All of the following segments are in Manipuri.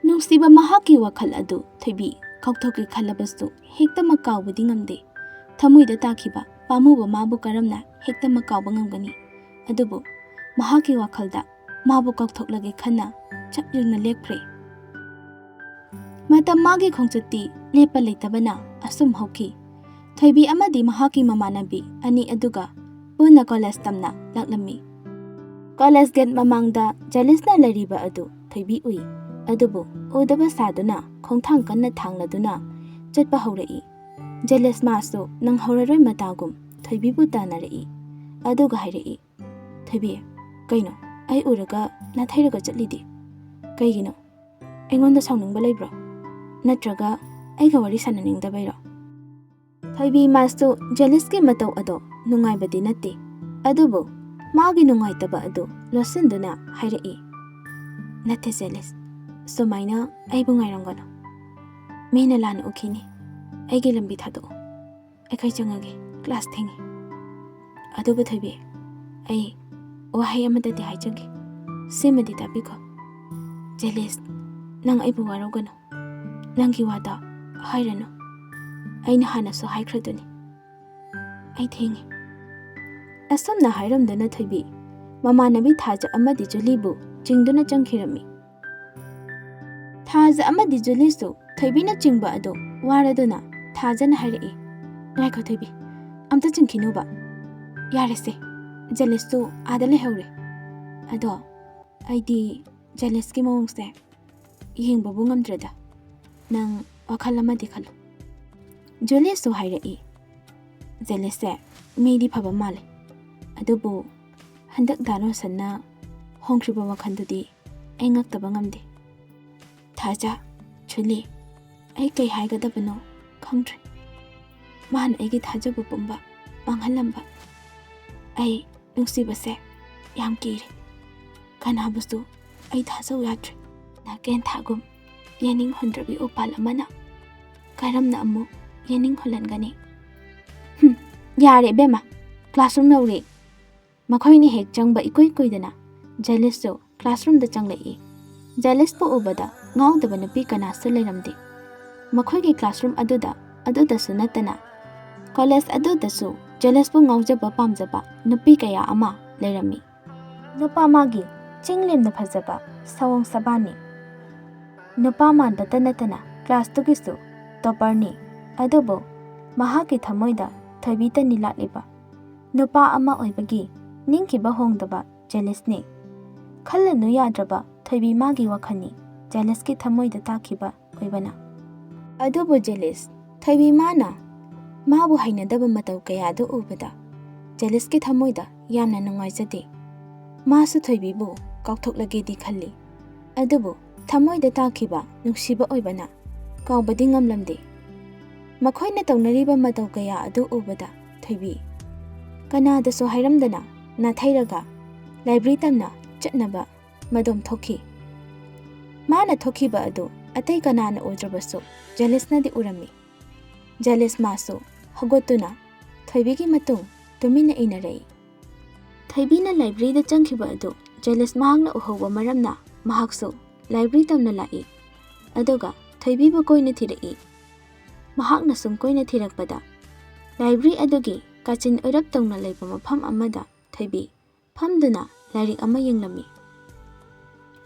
ꯅꯨꯡꯁꯤꯕ ꯃꯍꯥꯛꯀꯤ ꯋꯥꯈꯜ ꯑꯗꯨ ꯊꯣꯏꯕꯤ ꯀꯥꯎꯊꯣꯛꯀꯦ ꯈꯜꯂꯕꯁꯨ ꯍꯦꯛꯇꯃꯛ ꯀꯥꯎꯕꯗꯤ ꯉꯝꯗꯦ꯫ ꯊꯃꯣꯏꯗ ꯇꯥꯈꯤꯕ ꯄꯥꯝꯃꯨꯕ ꯃꯥꯕꯨ ꯀꯔꯝꯅ ꯍꯦꯛꯇꯃꯛ ꯀꯥꯎꯕ ꯉꯝꯒꯅꯤ? ꯑꯗꯨꯕꯨ ꯃꯍꯥꯛꯀꯤ ꯋꯥꯈꯜꯗ ꯃꯥꯕꯨ ꯀꯥꯎꯊꯣꯛꯂꯒꯦ ꯈꯟꯅ ꯆꯞ ꯌꯨꯡꯅ ꯂꯦꯞꯈ꯭ꯔꯦ꯫ ꯃꯇꯝ ꯃꯥꯒꯤ ꯈꯣꯡꯆꯠꯇꯤ ꯂꯦꯞꯄ ꯂꯩꯇꯕꯅ ꯑꯁꯨꯝ ꯍꯧꯈꯤ꯫ ꯊꯣꯏꯕꯤ ꯑꯃꯗꯤ ꯃꯍꯥꯛꯀꯤ ꯃꯃꯥꯟꯅꯕꯤ ꯑꯅꯤ ꯑꯗꯨꯒ ꯄꯨꯟꯅ ꯀꯣꯂꯦꯖ ꯇꯝꯅ ꯂꯥꯛꯂꯝꯃꯤ꯫ ꯀꯣꯂꯦꯖ ꯒꯦꯠ ꯃꯃꯥꯡꯗ ꯖꯦꯂꯤꯁꯅ ꯂꯩꯔꯤꯕ ꯑꯗꯨ ꯊꯣꯏꯕꯤ ꯎꯏ꯫ ꯑꯗꯨꯕꯨ ꯎꯗꯕ ꯁꯥꯗꯨꯅ ꯈꯣꯡꯊꯥꯡ ꯀꯟꯅ ꯊꯥꯡꯂꯗꯨꯅ ꯆꯠꯄ ꯍꯧꯔꯛꯏ꯫ ꯖꯦꯂꯤꯁ ꯃꯥꯁꯨ ꯅꯪꯍꯧꯔꯔꯣꯏ ꯃꯇꯥꯒꯨꯝ ꯊꯣꯏꯕꯤꯕꯨ ꯇꯥꯟꯅꯔꯛꯏ꯫ ꯑꯗꯨꯒ ꯍꯥꯏꯔꯛꯏ, ꯊꯣꯏꯕꯤ, ꯀꯩꯅꯣ ꯑꯩ ꯎꯔꯒ ꯅꯥꯊꯩꯔꯒ ꯆꯠꯂꯤꯗꯤ? ꯀꯩꯒꯤꯅꯣ? ꯑꯩꯉꯣꯟꯗ ꯁꯥꯎꯅꯤꯡꯕ ꯂꯩꯕ꯭ꯔꯣ? ꯅꯠꯇ꯭ꯔꯒ ꯑꯩꯒ ꯋꯥꯔꯤ ꯁꯥꯟꯅꯅꯤꯡꯗꯕꯩꯔꯣ? ꯊꯣꯏꯕꯤ ꯃꯥꯁꯨ ꯖꯦꯂꯤꯁꯀꯤ ꯃꯇꯧ ꯑꯗꯣ ꯅꯨꯡꯉꯥꯏꯕꯗꯤ ꯅꯠꯇꯦ꯫ ꯑꯗꯨꯕꯨ ꯃꯥꯒꯤ ꯅꯨꯡꯉꯥꯏꯇꯕ ꯑꯗꯨ ꯂꯣꯠꯁꯤꯟꯗꯨꯅ ꯍꯥꯏꯔꯛꯏ, ꯅꯠꯇꯦ ꯖꯦꯂꯤꯁ, ꯁꯨꯃꯥꯏꯅ ꯑꯩꯕꯨ ꯉꯥꯏꯔꯝꯒꯅꯨ꯫ ꯃꯤꯅ ꯂꯥꯟꯅ ꯎꯈꯤꯅꯤ꯫ ꯑꯩꯒꯤ ꯂꯝꯕꯤ ꯊꯥꯗꯣꯛꯑꯣ꯫ ꯑꯩꯈꯣꯏ ꯆꯪꯉꯒꯦ, ꯀ꯭ꯂꯥꯁ ꯊꯦꯡꯉꯤ꯫ ꯑꯗꯨꯕꯨ ꯊꯣꯏꯕꯤ, ꯑꯩ ꯋꯥꯍꯩ ꯑꯃꯗꯗꯤ ꯍꯥꯏꯖꯒꯦ, ꯁꯤꯃꯗꯤ ꯇꯥꯕꯤꯈꯣ꯫ ꯖꯦꯂꯤꯁ, ꯅꯪ ꯑꯩꯕꯨ ꯋꯥꯔꯧꯒꯅꯨ꯫ ꯅꯪꯒꯤ ꯋꯥꯗ ꯍꯥꯏꯔꯅꯨ꯫ ꯑꯩꯅ ꯍꯥꯟꯅꯁꯨ ꯍꯥꯏꯈ꯭ꯔꯗꯨꯅꯤ꯫ ꯑꯩ ꯊꯦꯡꯉꯤ꯫ ꯑꯁꯨꯝꯅ ꯍꯥꯏꯔꯝꯗꯨꯅ ꯊꯣꯏꯕꯤ ꯃꯃꯥꯟꯅꯕꯤ ꯊꯥꯖ ꯑꯃꯗꯤ ꯖꯨꯂꯤꯕꯨ ꯆꯤꯡꯗꯨꯅ ꯆꯪꯈꯤꯔꯝꯃꯤ꯫ ꯊꯥꯖ ꯑꯃꯗꯤ ꯖꯨꯂꯤꯁꯨ ꯊꯣꯏꯕꯤꯅ ꯆꯤꯡꯕ ꯑꯗꯨ ꯋꯥꯔꯗꯨꯅ ꯊꯥꯖꯅ ꯍꯥꯏꯔꯛꯏ, ꯉꯥꯏꯈꯣ ꯊꯣꯏꯕꯤ, ꯑꯝꯇ ꯆꯤꯡꯈꯤꯅꯨꯕ꯫ ꯌꯥꯔꯦꯁꯦ, ꯖꯦꯂꯤꯁꯇꯨ ꯑꯥꯗ ꯂꯩꯍꯧꯔꯦ꯫ ꯑꯗꯣ ꯑꯩꯗꯤ ꯖꯦꯂꯤꯁꯀꯤ ꯃꯑꯣꯡꯁꯦ ꯌꯦꯡꯕꯕꯨ ꯉꯝꯗ꯭ꯔꯦꯗ꯫ ꯅꯪ ꯋꯥꯈꯜ ꯑꯃꯗꯤ ꯈꯜꯂꯨ꯫ ꯖꯨꯂꯤꯁꯁꯨ ꯍꯥꯏꯔꯛꯏ, ꯖꯦꯂꯤꯁꯁꯦ ꯃꯤꯗꯤ ꯐꯕ ꯃꯥꯜꯂꯦ꯫ ꯑꯗꯨꯕꯨ ꯍꯟꯗꯛ ꯗꯥ ꯔꯣꯁꯟꯅ ꯍꯣꯡꯈ꯭ꯔꯤꯕ ꯋꯥꯈꯜꯗꯨꯗꯤ ꯑꯩ ꯉꯛꯇꯕ ꯉꯝꯗꯦ꯫ ꯊꯥꯖ, ꯖꯨꯂꯤ, ꯑꯩ ꯀꯩ ꯍꯥꯏꯒꯗꯕꯅꯣ ꯈꯪꯗ꯭ꯔꯦ꯫ ꯃꯥꯅ ꯑꯩꯒꯤ ꯊꯥꯖꯕ ꯄꯨꯝꯕ ꯃꯥꯡꯍꯜꯂꯝꯕ꯫ ꯑꯩ ꯅꯨꯡꯁꯤꯕꯁꯦ ꯌꯥꯝ ꯀꯤꯔꯦ꯫ ꯀꯅꯥꯕꯨꯁꯨ ꯑꯩ ꯊꯥꯖꯧ ꯌꯥꯗ꯭ꯔꯦ꯫ ꯅꯥꯀꯦꯟꯊꯥꯒꯨꯝ ꯌꯦꯅꯤꯡ ꯍꯨꯟꯗ꯭ꯔꯕꯤ ꯎꯄꯥꯜ ꯑꯃꯅ ꯀꯔꯝꯅ ꯑꯃꯨꯛ ꯌꯦꯅꯤꯡ ꯍꯨꯜꯍꯟꯒꯅꯤ? ꯌꯥꯔꯦ ꯏꯕꯦꯝꯃ, ꯀ꯭ꯂꯥꯁꯔꯨꯝ ꯌꯧꯔꯦ꯫ ꯃꯈꯣꯏꯅ ꯍꯦꯛ ꯆꯪꯕ ꯏꯀꯨꯏ ꯀꯨꯏꯗꯅ ꯖꯦꯂꯤꯁꯁꯨ ꯀ꯭ꯂꯥꯁꯔꯨꯝꯗ ꯆꯪꯂꯛꯏ꯫ ꯖꯦꯂꯤꯁꯄꯨ ꯎꯕꯗ ꯉꯥꯎꯗꯕ ꯅꯨꯄꯤ ꯀꯅꯥꯁꯨ ꯂꯩꯔꯝꯗꯦ꯫ ꯃꯈꯣꯏꯒꯤ ꯀ꯭ꯂꯥꯁꯔꯨꯝ ꯑꯗꯨꯗꯁꯨ ꯅꯠꯇꯅ ꯀꯣꯂꯦꯖ ꯑꯗꯨꯗꯁꯨ ꯖꯦꯂꯤꯁꯄꯨ ꯉꯥꯎꯖꯕ ꯄꯥꯝꯖꯕ ꯅꯨꯄꯤ ꯀꯌꯥ ꯑꯃ ꯂꯩꯔꯝꯃꯤ꯫ ꯅꯨꯄꯥ ꯃꯥꯒꯤ ꯆꯤꯡꯂꯦꯝꯅ ꯐꯖꯕ ꯁꯑꯣꯡ ꯁꯕꯥꯟꯅꯤ꯫ ꯅꯨꯄꯥ ꯃꯥꯟꯕꯇ ꯅꯠꯇꯅ ꯀ꯭ꯂꯥꯁꯇꯨꯒꯤꯁꯨ ꯇꯣꯞꯄꯔꯅꯤ꯫ ꯑꯗꯨꯕꯨ ꯃꯍꯥꯛꯀꯤ ꯊꯃꯣꯏꯗ ꯊꯣꯏꯕꯤꯇꯅꯤ ꯂꯥꯠꯂꯤꯕ꯫ ꯅꯨꯄꯥ ꯑꯃ ꯑꯣꯏꯕꯒꯤ ꯅꯤꯡꯈꯤꯕ ꯍꯣꯡꯗꯕ ꯖꯦꯂꯤꯁꯅꯤ꯫ ꯈꯜꯂꯨꯅꯨ ꯌꯥꯗ꯭ꯔꯕ ꯊꯣꯏꯕꯤ ꯃꯥꯒꯤ ꯋꯥꯈꯜꯅꯤ ꯖꯦꯂꯤꯁꯀꯤ ꯊꯃꯣꯏꯗ ꯇꯥꯈꯤꯕ ꯑꯣꯏꯕꯅ꯫ ꯑꯗꯨꯕꯨ ꯖꯦꯂꯤꯁ, ꯊꯣꯏꯕꯤ ꯃꯥꯅ ꯃꯥꯕꯨ ꯍꯩꯅꯗꯕ ꯃꯇꯧ ꯀꯌꯥꯗꯨ ꯎꯕꯗ ꯖꯦꯂꯤꯁꯀꯤ ꯊꯃꯣꯏꯗ ꯌꯥꯝꯅ ꯅꯨꯡꯉꯥꯏꯖꯗꯦ꯫ ꯃꯥꯁꯨ ꯊꯣꯏꯕꯤꯕꯨ ꯀꯥꯎꯊꯣꯛꯂꯒꯦꯗꯤ ꯈꯜꯂꯤ꯫ ꯑꯗꯨꯕꯨ ꯊꯃꯣꯏꯗ ꯇꯥꯈꯤꯕ ꯅꯨꯡꯁꯤꯕ ꯑꯣꯏꯕꯅ ꯀꯥꯎꯕꯗꯤ ꯉꯝꯂꯝꯗꯦ꯫ ꯃꯈꯣꯏꯅ ꯇꯧꯅꯔꯤꯕ ꯃꯇꯧ ꯀꯌꯥ ꯑꯗꯨ ꯎꯕꯗ ꯊꯣꯏꯕꯤ ꯀꯅꯥꯗꯁꯨ ꯍꯥꯏꯔꯝꯗꯅ ꯅꯥꯊꯩꯔꯒ ꯂꯥꯏꯕ꯭ꯔꯦꯔꯤ ꯇꯝꯅ ꯆꯠꯅꯕ ꯃꯗꯣꯝ ꯊꯣꯛꯈꯤ꯫ ꯃꯥꯅ ꯊꯣꯛꯈꯤꯕ ꯑꯗꯨ ꯑꯇꯩ ꯀꯅꯥꯅ ꯎꯗ꯭ꯔꯕꯁꯨ ꯖꯦꯂꯤꯁꯅꯗꯤ ꯎꯔꯝꯃꯤ꯫ ꯖꯦꯂꯤꯁ ꯃꯥꯁꯨ ꯍꯧꯒꯠꯇꯨꯅ ꯊꯣꯏꯕꯤꯒꯤ ꯃꯇꯨꯡ ꯇꯨꯃꯤꯟꯅ ꯏꯟꯅꯔꯛꯏ꯫ ꯊꯣꯏꯕꯤꯅ ꯂꯥꯏꯕ꯭ꯔꯦꯔꯤꯗ ꯆꯪꯈꯤꯕ ꯑꯗꯨ ꯖꯦꯂꯤꯁ ꯃꯍꯥꯛꯅ ꯎꯍꯧꯕ ꯃꯔꯝꯅ ꯃꯍꯥꯛꯁꯨ ꯂꯥꯏꯕ꯭ꯔꯦꯔꯤ ꯇꯝꯅ ꯂꯥꯛꯏ꯫ ꯑꯗꯨꯒ ꯊꯣꯏꯕꯤꯕꯨ ꯀꯣꯏꯅ ꯊꯤꯔꯛꯏ꯫ ꯃꯍꯥꯛꯅ ꯁꯨꯝ ꯀꯣꯏꯅ ꯊꯤꯔꯛꯄꯗ ꯂꯥꯏꯕ꯭ꯔꯦꯔꯤ ꯑꯗꯨꯒꯤ ꯀꯥꯆꯤꯟ ꯑꯣꯏꯔꯞ ꯇꯧꯅ ꯂꯩꯕ ꯃꯐꯝ ꯑꯃꯗ ꯊꯣꯏꯕꯤ ꯐꯝꯗꯨꯅ ꯂꯥꯏꯔꯤꯛ ꯑꯃ ꯌꯦꯡꯂꯝꯃꯤ꯫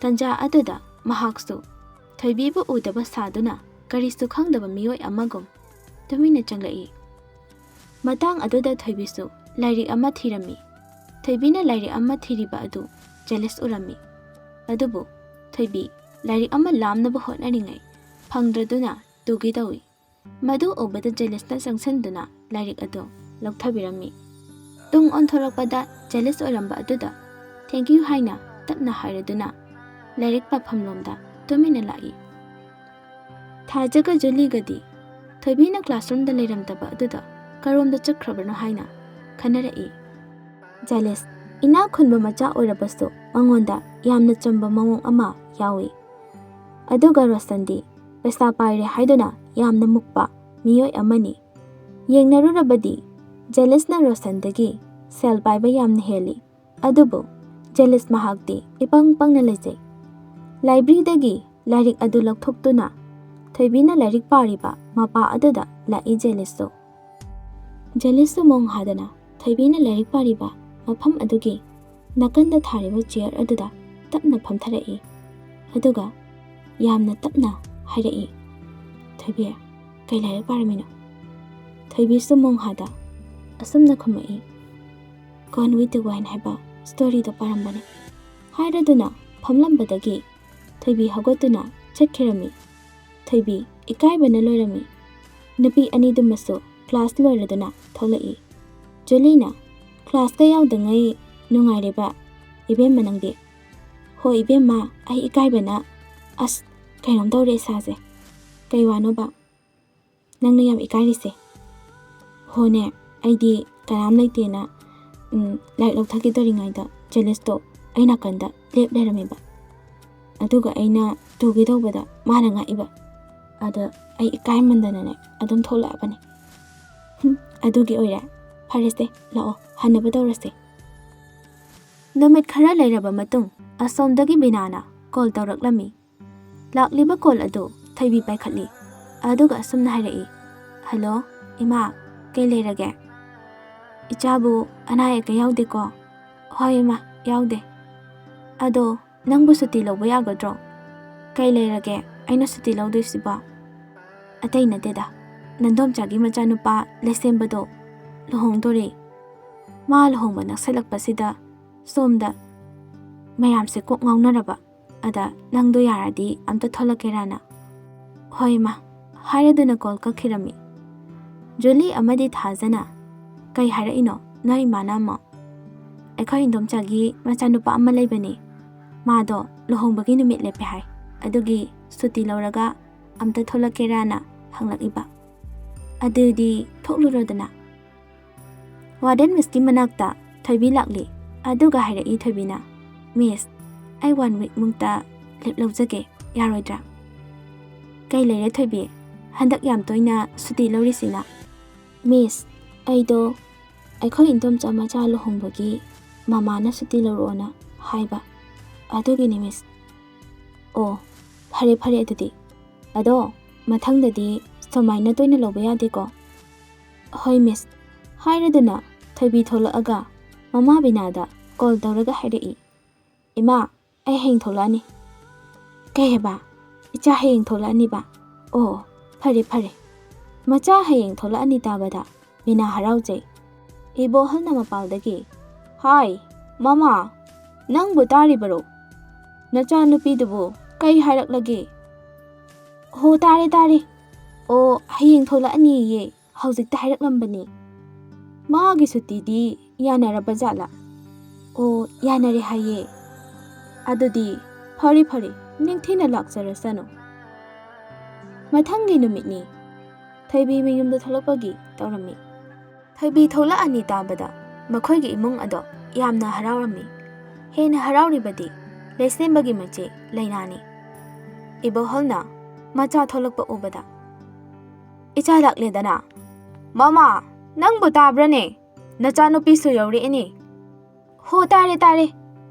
ꯇꯟꯖꯥ ꯑꯗꯨꯗ ꯃꯍꯥꯛꯁꯨ ꯊꯣꯏꯕꯤꯕꯨ ꯎꯗꯕ ꯁꯥꯗꯨꯅ ꯀꯔꯤꯁꯨ ꯈꯪꯗꯕ ꯃꯤꯑꯣꯏ ꯑꯃꯒꯨꯝ ꯇꯨꯃꯤꯟꯅ ꯆꯪꯂꯛꯏ꯫ ꯃꯇꯥꯡ ꯑꯗꯨꯗ ꯊꯣꯏꯕꯤꯁꯨ ꯂꯥꯏꯔꯤꯛ ꯑꯃ ꯊꯤꯔꯝꯃꯤ꯫ ꯊꯣꯏꯕꯤꯅ ꯂꯥꯏꯔꯤꯛ ꯑꯃ ꯊꯤꯔꯤꯕ ꯑꯗꯨ ꯖꯦꯂꯤꯁ ꯎꯔꯝꯃꯤ꯫ ꯑꯗꯨꯕꯨ ꯊꯣꯏꯕꯤ ꯂꯥꯏꯔꯤꯛ ꯑꯃ ꯂꯥꯝꯅꯕ ꯍꯣꯠꯅꯔꯤꯉꯩ ꯐꯪꯗ꯭ꯔꯗꯨꯅ ꯇꯨꯒꯦ ꯇꯧꯏ꯫ ꯃꯗꯨ ꯎꯕꯗ ꯖꯦꯂꯤꯁꯅ ꯆꯪꯁꯤꯟꯗꯨꯅ ꯂꯥꯏꯔꯤꯛ ꯑꯗꯨ ꯂꯧꯊꯕꯤꯔꯝꯃꯤ꯫ ꯇꯨꯡ ꯑꯣꯟꯊꯣꯔꯛꯄꯗ ꯖꯦꯂꯤꯁ ꯑꯣꯏꯔꯝꯕ ꯑꯗꯨꯗ ꯊꯦꯡꯀ꯭ꯌꯨ ꯍꯥꯏꯅ ꯇꯞꯅ ꯍꯥꯏꯔꯗꯨꯅ ꯂꯥꯏꯔꯤꯛ ꯄꯥꯐꯝꯂꯣꯝꯗ ꯇꯨꯃꯤꯟꯅ ꯂꯥꯛꯏ꯫ ꯊꯥꯖꯒ ꯖꯨꯂꯤꯒꯗꯤ ꯊꯣꯏꯕꯤꯅ ꯀ꯭ꯂꯥꯁꯔꯨꯝꯗ ꯂꯩꯔꯝꯗꯕ ꯑꯗꯨꯗ ꯀꯔꯣꯝꯗ ꯆꯠꯈ꯭ꯔꯕꯅꯣ ꯍꯥꯏꯅ ꯈꯟꯅꯔꯛꯏ꯫ ꯖꯦꯂꯤꯁ ꯏꯅꯥꯛ ꯈꯨꯟꯕ ꯃꯆꯥ ꯑꯣꯏꯔꯕꯁꯨ ꯃꯉꯣꯟꯗ ꯌꯥꯝꯅ ꯆꯝꯕ ꯃꯑꯣꯡ ꯑꯃ ꯌꯥꯎꯏ꯫ ꯑꯗꯨꯒ ꯔꯣꯁꯟꯗꯤ ꯄꯩꯁꯥ ꯄꯥꯏꯔꯦ ꯍꯥꯏꯗꯨꯅ ꯌꯥꯝꯅ ꯃꯨꯛꯄ ꯃꯤꯑꯣꯏ ꯑꯃꯅꯤ꯫ ꯌꯦꯡꯅꯔꯨꯔꯕꯗꯤ ꯖꯦꯂꯤꯁꯅ ꯔꯣꯁꯟꯗꯒꯤ ꯁꯦꯜ ꯄꯥꯏꯕ ꯌꯥꯝꯅ ꯍꯦꯜꯂꯤ꯫ ꯑꯗꯨꯕꯨ ꯖꯦꯂꯤꯁ ꯃꯍꯥꯛꯇꯤ ꯏꯄꯪ ꯄꯪꯅ ꯂꯩꯖꯩ꯫ ꯂꯥꯏꯕ꯭ꯔꯦꯔꯤꯗꯒꯤ ꯂꯥꯏꯔꯤꯛ ꯑꯗꯨ ꯂꯧꯊꯣꯛꯇꯨꯅ ꯊꯣꯏꯕꯤꯅ ꯂꯥꯏꯔꯤꯛ ꯄꯥꯔꯤꯕ ꯃꯄꯥ ꯑꯗꯨꯗ ꯂꯥꯛꯏ ꯖꯦꯂꯤꯁꯁꯨ꯫ ꯖꯦꯂꯤꯁꯁꯨ ꯃꯣꯡ ꯍꯥꯗꯅ ꯊꯣꯏꯕꯤꯅ ꯂꯥꯏꯔꯤꯛ ꯄꯥꯔꯤꯕ ꯃꯐꯝ ꯑꯗꯨꯒꯤ ꯅꯥꯀꯟꯗ ꯊꯥꯔꯤꯕ ꯆꯤꯌꯔ ꯑꯗꯨꯗ ꯇꯞꯅ ꯐꯝꯊꯔꯛꯏ ꯑꯗꯨꯒ ꯌꯥꯝꯅ ꯇꯞꯅ ꯍꯥꯏꯔꯛꯏ, "ꯊꯣꯏꯕꯤ, ꯀꯩ ꯂꯥꯏꯔꯤꯛ ꯄꯥꯔꯝꯃꯤꯅꯣ?" ꯊꯣꯏꯕꯤꯁꯨ ꯃꯣꯡ ꯍꯥꯗ ꯑꯁꯨꯝꯅ ꯈꯨꯝꯃꯛꯏ, "ꯒꯣꯟ ꯋꯤꯊ ꯗ ꯋꯥꯏꯟ" ꯍꯥꯏꯕ ꯁ꯭ꯇꯣꯔꯤꯗꯣ ꯄꯥꯔꯝꯕꯅꯤ ꯍꯥꯏꯔꯗꯨꯅ ꯐꯝꯂꯝꯕꯗꯒꯤ ꯊꯣꯏꯕꯤ ꯍꯧꯒꯠꯇꯨꯅ ꯆꯠꯈꯤꯔꯝꯃꯤ꯫ ꯊꯣꯏꯕꯤ ꯏꯀꯥꯏꯕꯅ ꯂꯣꯏꯔꯝꯃꯤ꯫ ꯅꯨꯄꯤ ꯑꯅꯤꯗꯨꯃꯁꯨ ꯀ꯭ꯂꯥꯁ ꯂꯣꯏꯔꯗꯨꯅ ꯊꯣꯛꯂꯛꯏ꯫ ꯖꯨꯂꯤꯅ, "ꯀ꯭ꯂꯥꯁꯀ ꯌꯥꯎꯗꯉꯩ ꯅꯨꯡꯉꯥꯏꯔꯤꯕ ꯏꯕꯦꯝꯃ ꯅꯪꯗꯤ?" "ꯍꯣꯏ ꯏꯕꯦꯝꯃ, ꯑꯩ ꯏꯀꯥꯏꯕꯅ ꯑꯁ ꯀꯩꯅꯣꯝ ꯇꯧꯔꯦ ꯏꯁꯥꯁꯦ." "ꯀꯩ ꯋꯥꯅꯣꯕ ꯅꯪꯅ ꯌꯥꯝ ꯏꯀꯥꯏꯔꯤꯁꯦ?" "ꯍꯣꯅꯦ, ꯑꯩꯗꯤ ꯀꯅꯥꯝ ꯂꯩꯇꯦꯅ ꯂꯥꯏꯔꯤꯛ ꯂꯧꯊꯒꯦ ꯖꯦꯂꯤꯁꯇꯣ ꯑꯩ ꯅꯥꯀꯟꯗ ꯂꯦꯞ ꯂꯩꯔꯝꯃꯤꯕ. ꯑꯗꯨꯒ ꯑꯩꯅ ꯇꯨꯒꯦ ꯇꯧꯕꯗ ꯃꯥꯅ ꯉꯥꯛꯏꯕ. ꯑꯗ ꯑꯩ ꯏꯀꯥꯏꯃꯟꯗꯅꯅꯦ ꯑꯗꯨꯝ ꯊꯣꯛꯂꯛꯑꯕꯅꯦ." "ꯑꯗꯨꯒꯤ ꯑꯣꯏꯔꯦ. ꯐꯔꯦꯁꯦ, ꯂꯥꯛꯑꯣ ꯍꯟꯅꯕ ꯇꯧꯔꯁꯦ." ꯅꯨꯃꯤꯠ ꯈꯔ ꯂꯩꯔꯕ ꯃꯇꯨꯡ ꯑꯁꯣꯝꯗꯒꯤ ꯕꯤꯅꯥꯅ ꯀꯣꯜ ꯇꯧꯔꯛꯂꯝꯃꯤ꯫ ꯂꯥꯛꯂꯤꯕ ꯀꯣꯜ ꯑꯗꯨ ꯊꯣꯏꯕꯤ ꯄꯥꯏꯈꯠꯂꯤ ꯑꯗꯨꯒ ꯑꯁꯨꯝꯅ ꯍꯥꯏꯔꯛꯏ, "ꯍꯜꯂꯣ ꯏꯃꯥ, ꯀꯩ ꯂꯩꯔꯒꯦ? ꯏꯆꯥꯕꯨ ꯑꯅꯥ ꯑꯌꯦꯛꯀ ꯌꯥꯎꯗꯦꯀꯣ?" "ꯍꯣꯏ ꯏꯃꯥ, ꯌꯥꯎꯗꯦ." "ꯑꯗꯣ ꯅꯪꯕꯨ ꯁꯨꯇꯤ ꯂꯧꯕ ꯌꯥꯒꯗ꯭ꯔꯣ?" "ꯀꯩ ꯂꯩꯔꯒꯦ ꯑꯩꯅ ꯁꯨꯇꯤ ꯂꯧꯗꯣꯏꯁꯤꯕꯣ?" "ꯑꯇꯩ ꯅꯠꯇꯦꯗ, ꯅꯟꯗꯣꯝꯆꯥꯒꯤ ꯃꯆꯥꯅꯨꯄꯥ ꯂꯩꯁꯦꯝꯕꯗꯣ ꯂꯨꯍꯣꯡꯗꯣꯔꯦ. ꯃꯥ ꯂꯨꯍꯣꯡꯕ ꯅꯛꯁꯜꯂꯛꯄꯁꯤꯗ ꯁꯣꯝꯗ ꯃꯌꯥꯝꯁꯦ ꯀꯣꯛ ꯉꯥꯎꯅꯔꯕ. ꯑꯗ ꯅꯪꯗꯣ ꯌꯥꯔꯗꯤ ꯑꯝꯇ ꯊꯣꯛꯂꯛꯀꯦꯔꯥꯅ." "ꯍꯣꯏ ꯏꯃꯥ" ꯍꯥꯏꯔꯗꯨꯅ ꯀꯣꯜ ꯀꯛꯈꯤꯔꯝꯃꯤ꯫ ꯖꯨꯂꯤ ꯑꯃꯗꯤ ꯊꯥꯖꯅ, "ꯀꯩ ꯍꯥꯏꯔꯛꯏꯅꯣ ꯅꯣꯏ ꯏꯃꯥꯅ ꯑꯃꯨꯛ?" "ꯑꯩꯈꯣꯏ ꯏꯟꯗꯣꯝꯆꯥꯒꯤ ꯃꯆꯥꯅꯨꯄꯥ ꯑꯃ ꯂꯩꯕꯅꯤ. ꯃꯥꯗꯣ ꯂꯨꯍꯣꯡꯕꯒꯤ ꯅꯨꯃꯤꯠ ꯂꯦꯞꯄꯦ ꯍꯥꯏ. ꯑꯗꯨꯒꯤ ꯁꯨꯇꯤ ꯂꯧꯔꯒ ꯑꯝꯇ ꯊꯣꯛꯂꯛꯀꯦꯔꯥꯅ ꯍꯪꯂꯛꯏꯕ." "ꯑꯗꯨꯗꯤ ꯊꯣꯛꯂꯨꯔꯣꯗꯅ." ꯋꯥꯔꯗꯦꯟ ꯃꯤꯁꯀꯤ ꯃꯅꯥꯛꯇ ꯊꯣꯏꯕꯤ ꯂꯥꯛꯂꯤ ꯑꯗꯨꯒ ꯍꯥꯏꯔꯛꯏ ꯊꯣꯏꯕꯤꯅ, "ꯃꯤꯁ, ꯑꯩ 1 ꯋꯤꯛꯃꯨꯛꯇ ꯂꯤꯞ ꯂꯧꯖꯒꯦ, ꯌꯥꯔꯣꯏꯗ꯭ꯔꯥ?" "ꯀꯩ ꯂꯩꯔꯦ ꯊꯣꯏꯕꯤ, ꯍꯟꯗꯛ ꯌꯥꯝ ꯇꯣꯏꯅ ꯁꯨꯇꯤ ꯂꯧꯔꯤꯁꯤꯅ?" "ꯃꯤꯁ, ꯑꯩꯗꯣ ꯑꯩꯈꯣꯏ ꯏꯟꯗꯣꯝꯆꯥ ꯃꯆꯥ ꯂꯨꯍꯣꯡꯕꯒꯤ ꯃꯃꯥꯅ ꯁꯨꯇꯤ ꯂꯧꯔꯛꯑꯣꯅ ꯍꯥꯏꯕ, ꯑꯗꯨꯒꯤꯅꯤ ꯃꯤꯁ." "ꯑꯣ, ꯐꯔꯦ ꯐꯔꯦ ꯑꯗꯨꯗꯤ. ꯑꯗꯣ ꯃꯊꯪꯗꯗꯤ ꯁꯨꯃꯥꯏꯅ ꯇꯣꯏꯅ ꯂꯧꯕ ꯌꯥꯗꯦꯀꯣ?" "ꯍꯣꯏ ꯃꯤꯁ" ꯍꯥꯏꯔꯗꯨꯅ ꯊꯣꯏꯕꯤ ꯊꯣꯛꯂꯛꯑꯒ ꯃꯃꯥ ꯕꯤꯅꯥꯗ ꯀꯣꯜ ꯇꯧꯔꯒ ꯍꯥꯏꯔꯛꯏ, "ꯏꯃꯥ, ꯑꯩ ꯍꯌꯦꯡ ꯊꯣꯛꯂꯛꯑꯅꯤ." "ꯀꯩ ꯍꯥꯏꯕ? ꯏꯆꯥ ꯍꯌꯦꯡ ꯊꯣꯛꯂꯛꯑꯅꯤꯕ? ꯑꯣ, ꯐꯔꯦ ꯐꯔꯦ." ꯃꯆꯥ ꯍꯌꯦꯡ ꯊꯣꯛꯂꯛꯑꯅꯤ ꯇꯥꯕꯗ ꯕꯤꯅꯥ ꯍꯔꯥꯎꯖꯩ꯫ ꯏꯕꯣꯍꯜꯅ ꯃꯄꯥꯜꯗꯒꯤ, "ꯍꯥꯏ ꯃꯃꯥ, ꯅꯪꯕꯨ ꯇꯥꯔꯤꯕꯔꯣ? ꯅꯆꯥꯅꯨꯄꯤꯗꯨꯕꯨ ꯀꯩ ꯍꯥꯏꯔꯛꯂꯒꯦ?" "ꯍꯣ, ꯇꯥꯔꯦ ꯇꯥꯔꯦ. ꯑꯣ, ꯍꯌꯦꯡ ꯊꯣꯛꯂꯛꯑꯅꯤꯌꯦ, ꯍꯧꯖꯤꯛꯇ ꯍꯥꯏꯔꯛꯂꯝꯕꯅꯤ." "ꯃꯥꯒꯤ ꯁꯨꯇꯤꯗꯤ ꯌꯥꯅꯔꯕ ꯖꯥꯠꯂꯥ?" "ꯑꯣ, ꯌꯥꯅꯔꯦ ꯍꯥꯏꯌꯦ." "ꯑꯗꯨꯗꯤ ꯐꯔꯦ ꯐꯔꯦ, ꯅꯤꯡꯊꯤꯅ ꯂꯥꯛꯆꯔꯁꯅꯨ." ꯃꯊꯪꯒꯤ ꯅꯨꯃꯤꯠꯅꯤ ꯊꯣꯏꯕꯤ ꯃꯌꯨꯝꯗ ꯊꯣꯛꯂꯛꯄꯒꯤ ꯇꯧꯔꯝꯃꯤ꯫ ꯊꯣꯏꯕꯤ ꯊꯣꯛꯂꯛꯑꯅꯤ ꯇꯥꯕꯗ ꯃꯈꯣꯏꯒꯤ ꯏꯃꯨꯡ ꯑꯗꯣ ꯌꯥꯝꯅ ꯍꯔꯥꯎꯔꯝꯃꯤ꯫ ꯍꯦꯟꯅ ꯍꯔꯥꯎꯔꯤꯕꯗꯤ ꯂꯩꯁꯦꯝꯕꯒꯤ ꯃꯆꯦ ꯂꯩꯅꯥꯅꯤ꯫ ꯏꯕꯣꯍꯜꯅ ꯃꯆꯥ ꯊꯣꯛꯂꯛꯄ ꯎꯕꯗ, "ꯏꯆꯥ ꯂꯥꯛꯂꯦꯗꯅ." "ꯃꯃꯥ, ꯅꯪꯕꯨ ꯇꯥꯕ꯭ꯔꯅꯦ? ꯅꯆꯥꯅꯨꯄꯤꯁꯨ ꯌꯧꯔꯛꯏꯅꯤ." "ꯍꯣ, ꯇꯥꯔꯦ ꯇꯥꯔꯦ"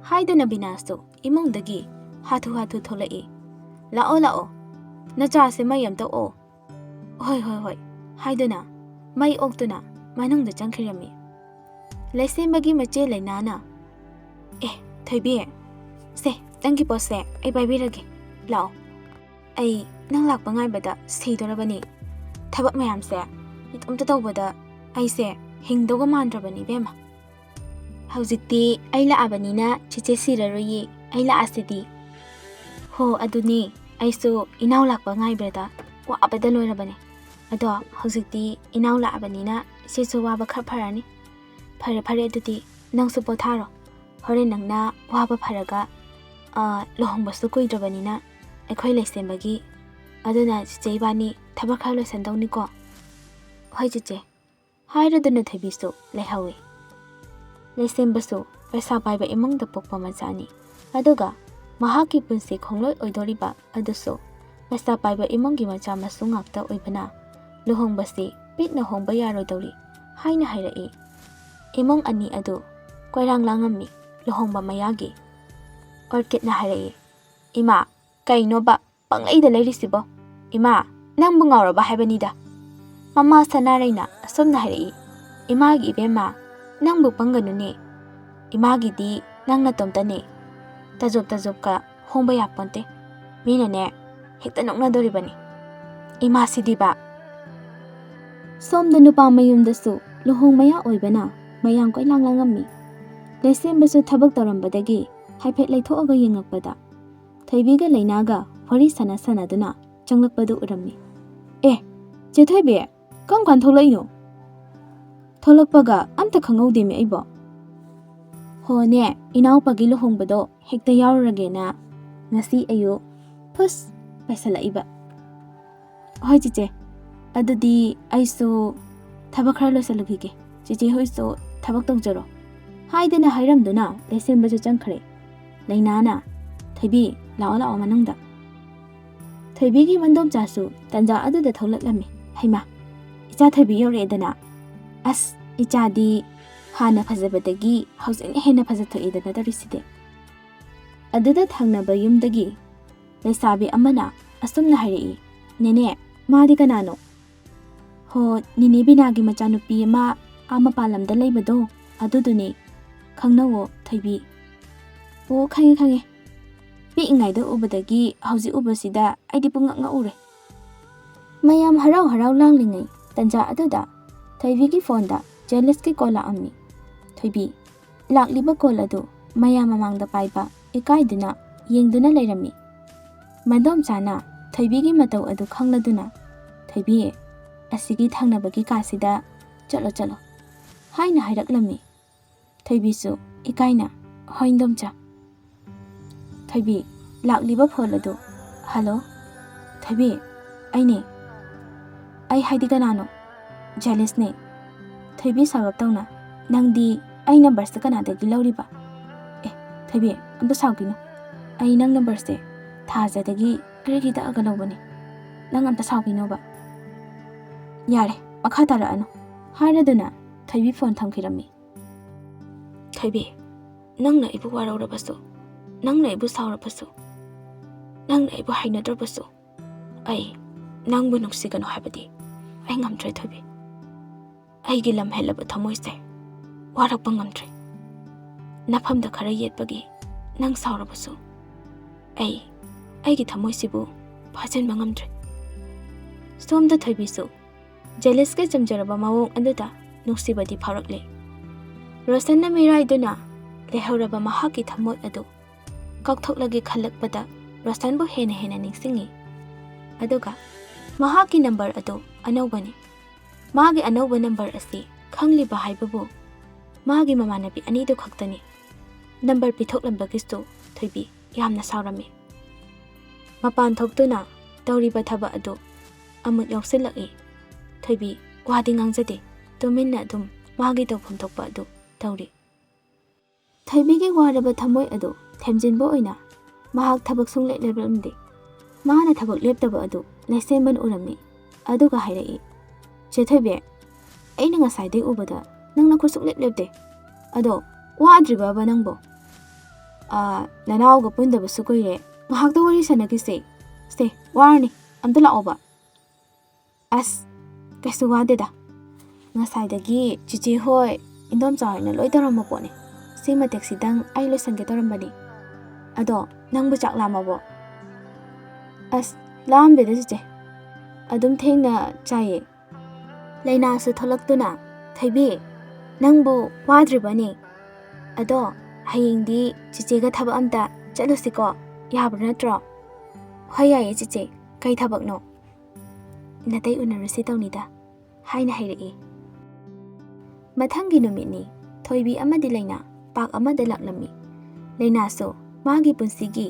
ꯍꯥꯏꯗꯨꯅ ꯕꯤꯅꯥꯁꯨ ꯏꯃꯨꯡꯗꯒꯤ ꯍꯥꯊꯨ ꯍꯥꯊꯨ ꯊꯣꯛꯂꯛꯏ꯫ "ꯂꯥꯛꯑꯣ ꯂꯥꯛꯑꯣ, ꯅꯆꯥꯁꯦ ꯃꯩ ꯑꯝꯇ ꯑꯣꯛꯑꯣ." "ꯍꯣꯏ ꯍꯣꯏ ꯍꯣꯏ" ꯍꯥꯏꯗꯨꯅ ꯃꯩ ꯑꯣꯛꯇꯨꯅ ꯃꯅꯨꯡꯗ ꯆꯪꯈꯤꯔꯝꯃꯤ꯫ ꯂꯩꯁꯦꯝꯕꯒꯤ ꯃꯆꯦ ꯂꯩꯅꯥꯅ, "ꯑꯦ ꯊꯣꯏꯕꯤ, ꯁꯦ ꯅꯪꯒꯤ ꯄꯣꯠꯁꯦ ꯑꯩ ꯄꯥꯏꯕꯤꯔꯒꯦ, ꯂꯥꯛꯑꯣ. ꯑꯩ ꯅꯪ ꯂꯥꯛꯄ ꯉꯥꯏꯕꯗ ꯁꯤꯗꯣꯔꯕꯅꯤ. ꯊꯕꯛ ꯃꯌꯥꯝꯁꯦ ꯏꯇꯣꯝꯇ ꯇꯧꯕꯗ ꯑꯩꯁꯦ ꯍꯤꯡꯗꯧꯒ ꯃꯥꯟꯗ꯭ꯔꯕꯅꯤ ꯏꯕꯦꯝꯃ. ꯍꯧꯖꯤꯛꯇꯤ ꯑꯩ ꯂꯥꯛꯑꯕꯅꯤꯅ ꯆꯤꯆꯦ ꯁꯤꯔꯔꯣꯏꯌꯦ, ꯑꯩ ꯂꯥꯛꯑꯁꯤꯗꯤ." "ꯍꯣ, ꯑꯗꯨꯅꯤ ꯑꯩꯁꯨ ꯏꯅꯥꯎ ꯂꯥꯛꯄ ꯉꯥꯏꯕꯗ ꯋꯥꯕꯗ ꯂꯣꯏꯔꯕꯅꯦ. ꯑꯗꯣ ꯍꯧꯖꯤꯛꯇꯤ ꯏꯅꯥꯎ ꯂꯥꯛꯑꯕꯅꯤꯅ ꯏꯆꯦꯁꯨ ꯋꯥꯕ ꯈꯔ ꯐꯔꯅꯤ. ꯐꯔꯦ ꯐꯔꯦ ꯑꯗꯨꯗꯤ ꯅꯪꯁꯨ ꯄꯣꯊꯥꯔꯣ. ꯍꯣꯔꯦꯟ ꯅꯪꯅ ꯋꯥꯕ ꯐꯔꯒ ꯂꯨꯍꯣꯡꯕꯁꯨ ꯀꯨꯏꯗ꯭ꯔꯕꯅꯤ나 ꯑꯩꯈꯣꯏ ꯂꯩꯁꯦꯝꯕꯒꯤ, ꯑꯗꯨꯅ ꯆꯤꯆꯦ ꯏꯕꯥꯅꯤ ꯊꯕꯛ ꯈꯔ ꯂꯣꯏꯁꯟꯗꯧꯅꯤꯀꯣ." "ꯍꯣꯏ ꯆꯤꯆꯦ" ꯍꯥꯏꯔꯗꯨꯅ ꯊꯣꯏꯕꯤꯁꯨ ꯂꯩꯍꯧꯏ꯫ ꯂꯩꯁꯦꯝꯕꯁꯨ ꯄꯩꯁꯥ ꯄꯥꯏꯕ ꯏꯃꯨꯡꯗ ꯄꯣꯛꯄ ꯃꯆꯥꯅꯤ, ꯑꯗꯨꯒ ꯃꯍꯥꯛꯀꯤ ꯄꯨꯟꯁꯤ ꯈꯣꯡꯂꯣꯏ ꯑꯣꯏꯗꯣꯔꯤꯕ ꯑꯗꯨꯁꯨ ꯄꯩꯁꯥ ꯄꯥꯏꯕ ꯏꯃꯨꯡꯒꯤ ꯃꯆꯥ ꯃꯁꯨ ꯉꯥꯛꯇ ꯑꯣꯏꯕꯅ ꯂꯨꯍꯣꯡꯕꯁꯤ ꯄꯤꯛꯅ ꯍꯣꯡꯕ ꯌꯥꯔꯣꯏꯗꯧꯔꯤ ꯍꯥꯏꯅ ꯍꯥꯏꯔꯛꯏ꯫ ꯏꯃꯨꯡ ꯑꯅꯤ ꯑꯗꯨ ꯀꯣꯏꯔꯥꯡ ꯂꯥꯡꯉꯝꯃꯤ ꯂꯨꯍꯣꯡꯕ ꯃꯌꯥꯒꯤ꯫ ꯑꯣꯔꯀꯤꯠꯅ ꯍꯥꯏꯔꯛꯏ, "ꯏꯃꯥ, ꯀꯩꯅꯣꯕ ꯄꯪꯂꯩꯗ ꯂꯩꯔꯤꯁꯤꯕꯣ? ꯏꯃꯥ, ꯅꯪꯕꯨ ꯉꯥꯎꯔꯕ ꯍꯥꯏꯕꯅꯤꯗ." ꯃꯃꯥ ꯁꯅꯥꯔꯩꯅ ꯑꯁꯨꯝꯅ ꯍꯥꯏꯔꯛꯏ. "ꯏꯃꯥꯒꯤ ꯏꯕꯦꯝꯃ, ꯅꯪꯕꯨ ꯄꯪꯒꯅꯨꯅꯦ. ꯏꯃꯥꯒꯤꯗꯤ ꯅꯪ ꯅꯇꯣꯝꯇꯅꯦ. ꯇꯖꯣꯞꯀ ꯍꯣꯡꯕ ꯌꯥꯄꯣꯟꯇꯦ. ꯃꯤꯅꯅꯦ ꯍꯦꯛꯇ ꯅꯣꯛꯅꯗꯣꯔꯤꯕꯅꯤ ꯏꯃꯥꯁꯤꯗꯤꯕ." ꯁꯣꯝꯗ ꯅꯨꯄꯥ ꯃꯌꯨꯝꯗꯁꯨ ꯂꯨꯍꯣꯡ ꯃꯌꯥ ꯑꯣꯏꯕꯅ ꯃꯌꯥꯝ ꯀꯣꯏꯂꯥꯡ ꯂꯥꯡꯉꯝꯃꯤ꯫ ꯂꯩꯁꯦꯝꯕꯁꯨ ꯊꯕꯛ ꯇꯧꯔꯝꯕꯗꯒꯤ ꯍꯥꯏꯐꯦꯠ ꯂꯩꯊꯣꯛꯑꯒ ꯌꯦꯡꯉꯛꯄꯗ ꯊꯣꯏꯕꯤꯒ ꯂꯩꯅꯥꯒ ꯋꯥꯔꯤꯁꯥꯟꯅꯗꯨꯅ ꯆꯪꯂꯛꯄꯗꯨ ꯎꯔꯝꯃꯤ꯫ "ꯑꯦ, ꯆꯦ ꯊꯣꯏꯕꯤ, ꯀꯔꯝ ꯀꯥꯟ ꯊꯣꯛꯂꯛꯏꯅꯣ? ꯊꯣꯛꯂꯛꯄꯒ ꯑꯝꯇ ꯈꯪꯍꯧꯗꯦꯃꯤ ꯑꯩꯕꯣ." "ꯍꯣꯅꯦ, ꯏꯅꯥꯎꯄꯥꯒꯤ ꯂꯨꯍꯣꯡꯕꯗꯣ ꯍꯦꯛꯇ ꯌꯥꯎꯔꯨꯔꯒꯦꯅ ꯉꯁꯤ ꯑꯌꯨꯛ ꯐꯨꯁ ꯄꯥꯏꯁꯜꯂꯛꯏꯕ." "ꯍꯣꯏ ꯆꯦꯆꯦ, ꯑꯗꯨꯗꯤ ꯑꯩꯁꯨ ꯊꯕꯛ ꯈꯔ ꯂꯣꯏꯁꯜꯂꯨꯈꯤꯒꯦ. ꯆꯦꯆꯦ ꯍꯣꯏꯁꯨ ꯊꯕꯛ ꯇꯧꯖꯔꯣ." ꯍꯥꯏꯗꯅ ꯍꯥꯏꯔꯝꯗꯨꯅ ꯂꯩꯁꯦꯝꯕꯁꯨ ꯆꯪꯈ꯭ꯔꯦ꯫ ꯂꯩꯅꯥꯅ "ꯊꯣꯏꯕꯤ, ꯂꯥꯛꯑꯣ ꯃꯅꯨꯡꯗ." ꯊꯣꯏꯕꯤꯒꯤ ꯃꯟꯗꯣꯝꯆꯥꯁꯨ ꯇꯟꯖꯥ ꯑꯗꯨꯗ ꯊꯣꯛꯂꯛꯂꯝꯃꯤ꯫ "ꯍꯩꯃꯥ, ꯏꯆꯥ ꯊꯣꯏꯕꯤ ꯌꯧꯔꯛꯑꯦꯗꯅ. ꯑꯁ, ꯏꯆꯥꯗꯤ ꯍꯥꯟꯅ ꯐꯖꯕꯗꯒꯤ ꯍꯧꯖꯤꯛꯅ ꯍꯦꯟꯅ ꯐꯖꯊꯣꯛꯏꯗꯅ ꯇꯧꯔꯤꯁꯤꯗꯤ." ꯑꯗꯨꯗ ꯊꯪꯅꯕ ꯌꯨꯝꯗꯒꯤ ꯂꯩꯁꯥꯕꯤ ꯑꯃꯅ ꯑꯁꯨꯝꯅ ꯍꯥꯏꯔꯛꯏ꯫ "ꯅꯦꯅꯦ, ꯃꯥꯗꯤ ꯀꯅꯥꯅꯣ?" "ꯍꯣ, ꯅꯤꯅꯦ ꯕꯤꯅꯥꯒꯤ ꯃꯆꯥꯅꯨꯄꯤ ꯑꯃ ꯃꯄꯥꯟ ꯂꯝꯗ ꯂꯩꯕꯗꯣ, ꯑꯗꯨꯗꯨꯅꯦ. ꯈꯪꯅꯧꯋꯣ ꯊꯣꯏꯕꯤ." "ꯑꯣ, ꯈꯪꯉꯦ. ꯄꯤꯛꯏꯉꯩꯗ ꯎꯕꯗꯒꯤ ꯍꯧꯖꯤꯛ ꯎꯕꯁꯤꯗ ꯑꯩꯗꯤ ꯄꯨꯡꯉꯛ ꯉꯛꯎꯔꯦ." ꯃꯌꯥꯝ ꯍꯔꯥꯎ ꯂꯥꯡꯂꯤꯉꯩ ꯇꯟꯖꯥ ꯑꯗꯨꯗ ꯊꯣꯏꯕꯤꯒꯤ ꯐꯣꯟꯗ ꯖꯦꯂꯁꯀꯤ ꯀꯣꯜ ꯂꯥꯛꯑꯝꯃꯤ꯫ ꯊꯣꯏꯕꯤ ꯂꯥꯛꯂꯤꯕ ꯀꯣꯜ ꯑꯗꯨ ꯃꯌꯥꯝ ꯃꯃꯥꯡꯗ ꯄꯥꯏꯕ ꯏꯀꯥꯏꯗꯨꯅ ꯌꯦꯡꯗꯨꯅ ꯂꯩꯔꯝꯃꯤ꯫ ꯃꯟꯗꯣꯝꯆꯥꯅ ꯊꯣꯏꯕꯤꯒꯤ ꯃꯇꯧ ꯑꯗꯨ ꯈꯪꯂꯗꯨꯅ "ꯊꯣꯏꯕꯤ, ꯑꯁꯤꯒꯤ ꯊꯪꯅꯕꯒꯤ ꯀꯥꯁꯤꯗ ꯆꯠꯂꯣ" ꯍꯥꯏꯅ ꯍꯥꯏꯔꯛꯂꯝꯃꯤ꯫ ꯊꯣꯏꯕꯤꯁꯨ ꯏꯀꯥꯏꯅ "ꯍꯣꯏ ꯏꯟꯗꯣꯝꯆꯥ." ꯊꯣꯏꯕꯤ ꯂꯥꯛꯂꯤꯕ ꯐꯣꯟ ꯑꯗꯨ "ꯍꯜꯂꯣ, ꯊꯣꯏꯕꯤ, ꯑꯩꯅꯦ." "ꯑꯩ ꯍꯥꯏꯗꯤ ꯀꯅꯥꯅꯣ?" "ꯖꯦꯂꯤꯁꯅꯦ." ꯊꯣꯏꯕꯤ ꯁꯥꯎꯔꯞ ꯇꯧꯅ "ꯅꯪꯗꯤ ꯑꯩ ꯅꯝꯕꯔꯁꯦ ꯀꯅꯥꯗꯒꯤ ꯂꯧꯔꯤꯕ?" "ꯑꯦ, ꯊꯣꯏꯕꯤ, ꯑꯝꯇ ꯁꯥꯎꯈꯤꯅꯨ. ꯑꯩ ꯅꯪ ꯅꯝꯕꯔꯁꯦ ꯊꯥꯖꯗꯒꯤ ꯒ꯭ꯔꯤꯒꯤ ꯇꯛꯑꯒ ꯂꯧꯕꯅꯤ. ꯅꯪ ꯑꯝꯇ ꯁꯥꯎꯈꯤꯅꯣꯕ." "ꯌꯥꯔꯦ, ꯃꯈꯥ ꯇꯥꯔꯛꯑꯅꯨ" ꯍꯥꯏꯔꯗꯨꯅ ꯊꯣꯏꯕꯤ ꯐꯣꯟ ꯊꯝꯈꯤꯔꯝꯃꯤ꯫ "ꯊꯣꯏꯕꯤ, ꯅꯪꯅ ꯑꯩꯕꯨ ꯋꯥꯔꯧꯔꯕꯁꯨ, ꯅꯪꯅ ꯑꯩꯕꯨ ꯁꯥꯎꯔꯕꯁꯨ, ꯅꯪꯅ ꯑꯩꯕꯨ ꯍꯩꯅꯗ꯭ꯔꯕꯁꯨ, ꯑꯩ ꯅꯪꯕꯨ ꯅꯨꯡꯁꯤꯒꯅꯨ ꯍꯥꯏꯕꯗꯤ ꯑꯩ ꯉꯝꯗ꯭ꯔꯦ ꯊꯣꯏꯕꯤ. ꯑꯩꯒꯤ ꯂꯝ ꯍꯦꯜꯂꯕ ꯊꯃꯣꯏꯁꯦ ꯋꯥꯔꯛꯄ ꯉꯝꯗ꯭ꯔꯦ. ꯅꯐꯝꯗ ꯈꯔ ꯌꯦꯠꯄꯒꯤ ꯅꯪ ꯁꯥꯎꯔꯕꯁꯨ ꯑꯩꯒꯤ ꯊꯃꯣꯏꯁꯤꯕꯨ ꯐꯥꯖꯤꯟꯕ ꯉꯝꯗ꯭ꯔꯦ." ꯁꯣꯝꯗ ꯊꯣꯏꯕꯤꯁꯨ ꯖꯦꯂꯤꯁꯀꯤ ꯆꯝꯖꯔꯕ ꯃꯑꯣꯡ ꯑꯗꯨꯗ ꯅꯨꯡꯁꯤꯕꯗꯤ ꯐꯥꯎꯔꯛꯂꯤ꯫ ꯔꯣꯁꯟꯅ ꯃꯤꯔꯥꯏꯗꯨꯅ ꯂꯩꯍꯧꯔꯕ ꯃꯍꯥꯛꯀꯤ ꯊꯃꯣꯏ ꯑꯗꯨ ꯀꯥꯎꯊꯣꯛꯂꯒꯦ ꯈꯜꯂꯛꯄꯗ ꯔꯣꯁꯟꯕꯨ ꯍꯦꯟꯅ ꯅꯤꯡꯁꯤꯡꯉꯤ꯫ ꯑꯗꯨꯒ ꯃꯍꯥꯛꯀꯤ ꯅꯝꯕꯔ ꯑꯗꯨ ꯑꯅꯧꯕꯅꯤ꯫ ꯃꯥꯒꯤ ꯑꯅꯧꯕ ꯅꯝꯕꯔ ꯑꯁꯤ ꯈꯪꯂꯤꯕ ꯍꯥꯏꯕꯕꯨ ꯃꯥꯒꯤ ꯃꯃꯥꯟꯅꯕꯤ ꯑꯅꯤꯗꯨ ꯈꯛꯇꯅꯤ꯫ ꯅꯝꯕꯔ ꯄꯤꯊꯣꯛꯂꯝꯕꯒꯤꯁꯨ ꯊꯣꯏꯕꯤ ꯌꯥꯝꯅ ꯁꯥꯎꯔꯝꯃꯤ꯫ ꯃꯄꯥꯟ ꯊꯣꯛꯇꯨꯅ ꯇꯧꯔꯤꯕ ꯊꯕꯛ ꯑꯗꯨ ꯑꯃꯨꯛ ꯌꯥꯎꯁꯤꯜꯂꯛꯏ꯫ ꯊꯣꯏꯕꯤ ꯋꯥꯗꯤ ꯉꯥꯡꯖꯗꯦ, ꯇꯨꯃꯤꯟꯅ ꯑꯗꯨꯝ ꯃꯥꯒꯤ ꯇꯧꯐꯝ ꯊꯣꯛꯄ ꯑꯗꯨ ꯇꯧꯔꯤ꯫ ꯊꯣꯏꯕꯤꯒꯤ ꯋꯥꯔꯕ ꯊꯃꯣꯏ ꯑꯗꯨ ꯊꯦꯝꯖꯤꯟꯕ ꯑꯣꯏꯅ ꯃꯍꯥꯛ ꯊꯕꯛ ꯁꯨꯡꯂꯦꯞ ꯂꯦꯞꯂꯝꯗꯦ꯫ ꯃꯥꯅ ꯊꯕꯛ ꯂꯦꯞꯇꯕ ꯑꯗꯨ ꯂꯩꯁꯦꯝꯕꯅ ꯎꯔꯝꯃꯤ꯫ ꯑꯗꯨꯒ ꯍꯥꯏꯔꯛꯏ꯫ "ꯆꯦ ꯊꯣꯏꯕꯤ, ꯑꯩꯅ ꯉꯁꯥꯏꯗꯩ ꯎꯕꯗ ꯅꯪ ꯅꯈꯨꯠ ꯁꯨꯡꯂꯦꯞ ꯂꯦꯞꯇꯦ. ꯑꯗꯣ ꯋꯥꯗ꯭ꯔꯤꯕꯕ ꯅꯪꯕꯣ?" "ꯅꯅꯥꯎꯒ ꯄꯨꯟꯗꯕꯁꯨ ꯀꯨꯏꯔꯦ, ꯉꯥꯏꯍꯥꯛꯇ ꯋꯥꯔꯤ ꯁꯥꯟꯅꯈꯤꯁꯦ. ꯁꯦ, ꯋꯥꯔꯅꯤ, ꯑꯝꯇ ꯂꯥꯛꯑꯣꯕ." "ꯑꯁ, ꯀꯩꯁꯨ ꯋꯥꯗꯦꯗ. ꯉꯁꯥꯏꯗꯒꯤ ꯆꯤꯆꯦ ꯍꯣꯏ, ꯏꯟꯗꯣꯝꯆꯥ ꯍꯣꯏꯅ ꯂꯣꯏ ꯇꯧꯔꯝꯕ ꯄꯣꯠꯅꯤ. ꯁꯤ ꯃꯇꯦꯛꯁꯤꯗꯪ ꯑꯩ ꯂꯣꯏꯁꯟꯒꯦ ꯇꯧꯔꯝꯕꯅꯤ꯫ ꯑꯗꯣ ꯅꯪꯕꯨ ꯆꯥꯛ ꯂꯥꯝꯃꯕꯣ?" "ꯑꯁ, ꯂꯥꯝꯗꯦꯗ ꯆꯤꯆꯦ. ꯑꯗꯨꯝ ꯊꯦꯡꯅ ꯆꯥꯏꯌꯦ." ꯂꯩꯅꯥꯁꯨ ꯊꯣꯛꯂꯛꯇꯨꯅ "ꯊꯣꯏꯕꯤ, ꯅꯪꯕꯨ ꯋꯥꯗ꯭ꯔꯤꯕꯅꯤ? ꯑꯗꯣ ꯍꯌꯦꯡꯗꯤ ꯆꯤꯆꯦꯒ ꯊꯕꯛ ꯑꯝꯇ ꯆꯠꯂꯨꯁꯤꯀꯣ, ꯌꯥꯕ꯭ꯔꯥ ꯅꯠꯇ꯭ꯔꯣ?" "ꯍꯣꯏ ꯌꯥꯏꯌꯦ ꯆꯤꯆꯦ, ꯀꯩ ꯊꯕꯛꯅꯣ?" "ꯅꯥꯇꯩ ꯎꯅꯔꯨꯁꯤ ꯇꯧꯅꯤꯗ" ꯍꯥꯏꯅ ꯍꯥꯏꯔꯛꯏ꯫ ꯃꯊꯪꯒꯤ ꯅꯨꯃꯤꯠꯅꯤ ꯊꯣꯏꯕꯤ ꯑꯃꯗꯤ ꯂꯩꯅꯥ ꯄꯥꯛ ꯑꯃꯗ ꯂꯥꯛꯂꯝꯃꯤ꯫ ꯂꯩꯅꯥꯁꯨ ꯃꯥꯒꯤ ꯄꯨꯟꯁꯤꯒꯤ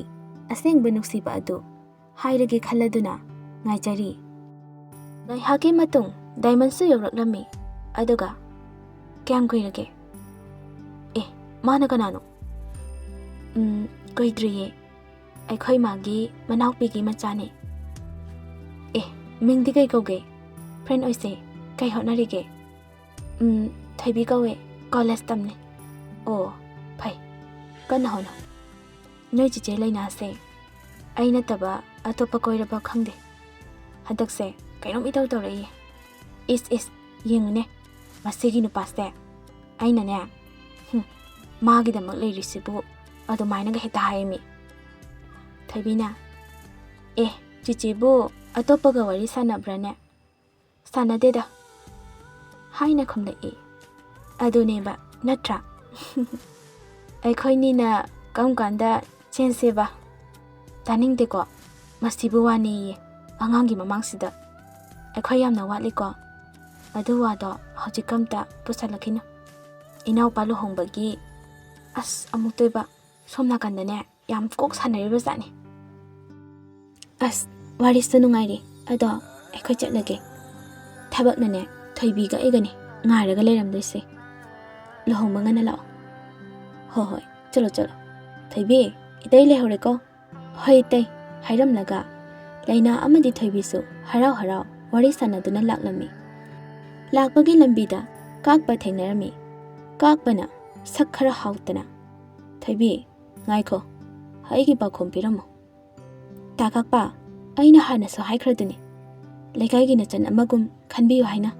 ꯑꯁꯦꯡꯕ ꯅꯨꯡꯁꯤꯕ ꯑꯗꯨ ꯍꯥꯏꯔꯒꯦ ꯈꯜꯂꯗꯨꯅ ꯉꯥꯏꯖꯔꯤ꯫ ꯉꯥꯏꯍꯥꯛꯀꯤ ꯃꯇꯨꯡ ꯗꯥꯏꯃꯟꯁꯨ ꯌꯧꯔꯛꯂꯝꯃꯤ꯫ ꯑꯗꯨꯒ "ꯀꯌꯥꯝ ꯀꯨꯏꯔꯒꯦ?" "ꯑꯦ, ꯃꯥꯅ ꯀꯅꯥꯅꯣ?" "ꯀꯨꯏꯗ꯭ꯔꯤꯌꯦ, ꯑꯩꯈꯣꯏ ꯃꯥꯒꯤ ꯃꯅꯥꯎꯄꯤꯒꯤ ꯃꯆꯥꯅꯦ." "ꯑꯦ, ꯃꯤꯡꯗꯤ ꯀꯩ ꯀꯧꯒꯦ? ꯐ꯭ꯔꯦꯟ ꯑꯣꯏꯁꯦ, ꯀꯩ ꯍꯣꯠꯅꯔꯤꯒꯦ?" "ꯊꯣꯏꯕꯤ ꯀꯧꯋꯦ, ꯀꯣꯂꯦꯖ ꯇꯝꯅꯤ." "ꯑꯣ, ꯐꯩ, ꯀꯟꯅ ꯍꯣꯠꯅꯧ. ꯅꯣꯏ ꯆꯤꯆꯦ ꯂꯩꯅꯥꯁꯦ ꯑꯩ ꯅꯠꯇꯕ ꯑꯇꯣꯞꯄ ꯀꯣꯏꯔꯕ ꯈꯪꯗꯦ ꯍꯟꯗꯛꯁꯦ ꯀꯩꯅꯣꯝ ꯏꯇꯧ ꯇꯧꯔꯛꯏꯌꯦ ꯏꯁ ꯌꯦꯡꯉꯨꯅꯦ ꯃꯁꯤꯒꯤ ꯅꯨꯄꯥꯁꯦ ꯑꯩꯅꯅꯦ ꯃꯥꯒꯤꯗꯃꯛ ꯂꯩꯔꯤꯁꯤꯕꯨ ꯑꯗꯨꯃꯥꯏꯅꯒ ꯍꯦꯛꯇ ꯍꯥꯏꯔꯝꯃꯤ ꯊꯣꯏꯕꯤꯅ ꯆꯤꯆꯦꯕꯨ ꯑꯇꯣꯞꯄꯒ ꯋꯥꯔꯤ ꯁꯥꯟꯅꯕ꯭ꯔꯥꯅꯦ ꯁꯥꯟꯅꯗꯦꯗ ꯍꯥꯏꯅ ꯈꯨꯝꯂꯛꯏ ꯑꯗꯨꯅꯦꯕ ꯅꯠꯇ꯭ꯔꯥ ꯑꯩꯈꯣꯏꯅꯤꯅ ꯀꯔꯝ ꯀꯥꯟꯗ ꯆꯦꯟꯁꯦꯕ ꯇꯥꯅꯤꯡꯗꯦꯀꯣ ꯃꯁꯤꯕꯨ ꯋꯥꯅꯦꯌꯦ ꯑꯉꯥꯡꯒꯤ ꯃꯃꯥꯡꯁꯤꯗ ꯑꯩꯈꯣꯏ ꯌꯥꯝꯅ ꯋꯥꯠꯂꯤꯀꯣ ꯑꯗꯨ ꯋꯥꯗꯣ ꯍꯧꯖꯤꯛꯀꯝꯇ ꯄꯨꯁꯜꯂꯛꯈꯤꯅꯨ ꯏꯅꯥꯎꯄꯥ ꯂꯨꯍꯣꯡꯕꯒꯤ ꯑꯃꯨꯛꯇꯣꯏꯕ ꯁꯣꯝ ꯅꯥꯀꯟꯗꯅꯦ ꯌꯥꯝ ꯀꯣꯛ ꯁꯥꯟꯅꯔꯤꯕꯖꯥꯠꯅꯤ ꯋꯥꯔꯤꯁꯨ ꯅꯨꯡꯉꯥꯏꯔꯤ ꯑꯗꯣ ꯑꯩꯈꯣꯏ ꯆꯠꯂꯒꯦ ꯊꯕꯛꯅꯅꯦ ꯊꯣꯏꯕꯤꯒ ꯑꯩꯒꯅꯤ ꯉꯥꯏꯔꯒ ꯂꯩꯔꯝꯗꯣꯏꯁꯦ ꯂꯨꯍꯣꯡꯕ ꯉꯟꯅ ꯂꯥꯛꯑꯣ ꯍꯣꯏ ꯆꯠꯂꯣ ꯊꯣꯏꯕꯤ ꯏꯇꯩ ꯂꯩꯍꯧꯔꯦꯀꯣ ꯍꯣꯏ ꯏꯇꯩ ꯍꯥꯏꯔꯝꯂꯒ ꯂꯩꯅꯥ ꯑꯃꯗꯤ ꯊꯣꯏꯕꯤꯁꯨ ꯍꯔꯥꯎ ꯋꯥꯔꯤ ꯁꯥꯟꯅꯗꯨꯅ ꯂꯥꯛꯂꯝꯃꯤ ꯂꯥꯛꯄꯒꯤ ꯂꯝꯕꯤꯗ ꯀꯥꯛꯄ ꯊꯦꯡꯅꯔꯝꯃꯤ ꯀꯥꯛꯄꯅ ꯁꯛ ꯈꯔ ꯍꯥꯎꯇꯅ ꯊꯣꯏꯕꯤ ꯉꯥꯏꯈꯣ ꯑꯩꯒꯤ ꯄꯥꯎꯈꯨꯝ ꯄꯤꯔꯝꯃꯨ ꯇꯥ ꯀꯥꯛꯄ ꯑꯩꯅ ꯍꯥꯟꯅꯁꯨ ꯍꯥꯏꯈ꯭ꯔꯗꯨꯅꯤ ꯂꯩꯀꯥꯏꯒꯤ ꯅꯆꯟ ꯑꯃꯒꯨꯝ ꯈꯟꯕꯤꯌꯨ ꯍꯥꯏꯅ